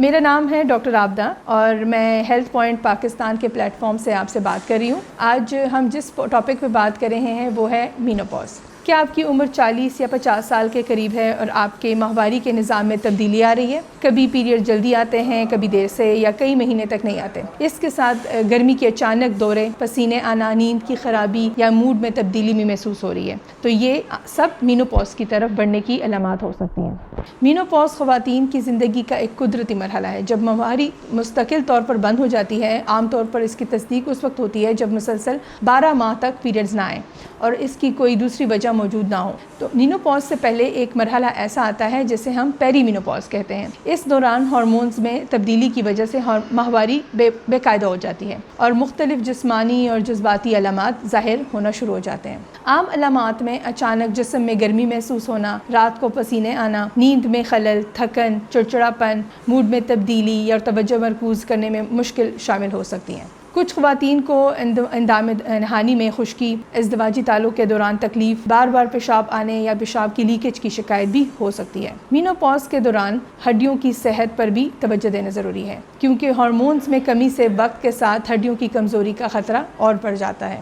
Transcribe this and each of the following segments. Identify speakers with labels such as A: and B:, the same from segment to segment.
A: میرا نام ہے ڈاکٹر عابدہ اور میں ہیلتھ پوائنٹ پاکستان کے پلیٹ فارم سے آپ سے بات کر رہی ہوں۔ آج ہم جس ٹاپک پہ بات کر رہے ہیں وہ ہے مینوپاز۔ کیا آپ کی عمر 40 یا 50 سال کے قریب ہے اور آپ کے ماہواری کے نظام میں تبدیلی آ رہی ہے؟ کبھی پیریڈ جلدی آتے ہیں، کبھی دیر سے، یا کئی مہینے تک نہیں آتے۔ اس کے ساتھ گرمی کے اچانک دورے، پسینے آنا، نیند کی خرابی یا موڈ میں تبدیلی بھی محسوس ہو رہی ہے، تو یہ سب مینوپاز کی طرف بڑھنے کی علامات ہو سکتی ہیں۔ مینوپاز خواتین کی زندگی کا ایک قدرتی مرحلہ ہے۔ جب ماہواری مستقل طور پر بند ہو جاتی ہے، عام طور پر اس کی تصدیق اس وقت ہوتی ہے جب مسلسل 12 ماہ تک پیریڈز نہ آئیں اور اس کی کوئی دوسری وجہ موجود نہ ہو۔ تو مینوپاز سے پہلے ایک مرحلہ ایسا آتا ہے جسے ہم پیری مینوپاز کہتے ہیں۔ اس دوران ہارمونز میں تبدیلی کی وجہ سے ماہواری بے قاعدہ ہو جاتی ہے اور مختلف جسمانی اور جذباتی علامات ظاہر ہونا شروع ہو جاتے ہیں۔ عام علامات میں اچانک جسم میں گرمی محسوس ہونا، رات کو پسینے آنا، نیند میں خلل، تھکن، چڑچڑاپن، موڈ میں تبدیلی یا توجہ مرکوز کرنے میں مشکل شامل ہو سکتی ہیں۔ کچھ خواتین کو اندام نہانی میں خشکی، ازدواجی تعلق کے دوران تکلیف، بار بار پیشاب آنے یا پیشاب کی لیکیج کی شکایت بھی ہو سکتی ہے۔ مینوپاز کے دوران ہڈیوں کی صحت پر بھی توجہ دینا ضروری ہے، کیونکہ ہارمونز میں کمی سے وقت کے ساتھ ہڈیوں کی کمزوری کا خطرہ اور بڑھ جاتا ہے۔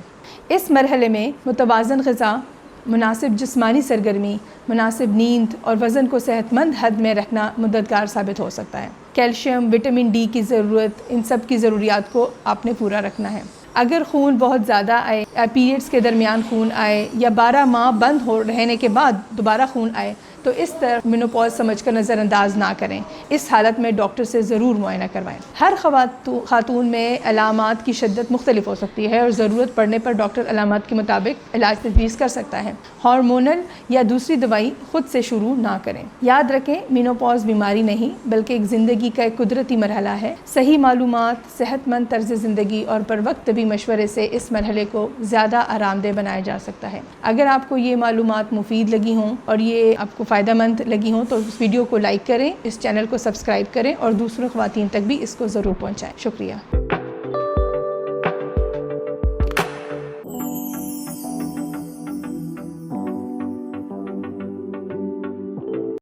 A: اس مرحلے میں متوازن غذا، مناسب جسمانی سرگرمی، مناسب نیند اور وزن کو صحت مند حد میں رکھنا مددگار ثابت ہو سکتا ہے۔ کیلشیم، وٹامن ڈی کی ضرورت، ان سب کی ضروریات کو آپ نے پورا رکھنا ہے۔ اگر خون بہت زیادہ آئے یا پیریڈز کے درمیان خون آئے یا 12 ماہ بند ہو رہنے کے بعد دوبارہ خون آئے تو اس طرح مینوپاز سمجھ کر نظر انداز نہ کریں۔ اس حالت میں ڈاکٹر سے ضرور معائنہ کروائیں۔ ہر خاتون میں علامات کی شدت مختلف ہو سکتی ہے اور ضرورت پڑنے پر ڈاکٹر علامات کے مطابق علاج تجویز کر سکتا ہے۔ ہارمونل یا دوسری دوائی خود سے شروع نہ کریں۔ یاد رکھیں، مینوپاز بیماری نہیں بلکہ ایک زندگی کا ایک قدرتی مرحلہ ہے۔ صحیح معلومات، صحت مند طرز زندگی اور پر وقت طبی مشورے سے اس مرحلے کو زیادہ آرام دہ بنایا جا سکتا ہے۔ اگر آپ کو یہ معلومات مفید لگی ہوں اور یہ آپ کو فائدہ مند لگی ہوں تو اس ویڈیو کو لائک کریں، اس چینل کو سبسکرائب کریں اور دوسروں خواتین تک بھی اس کو ضرور پہنچائیں۔ شکریہ۔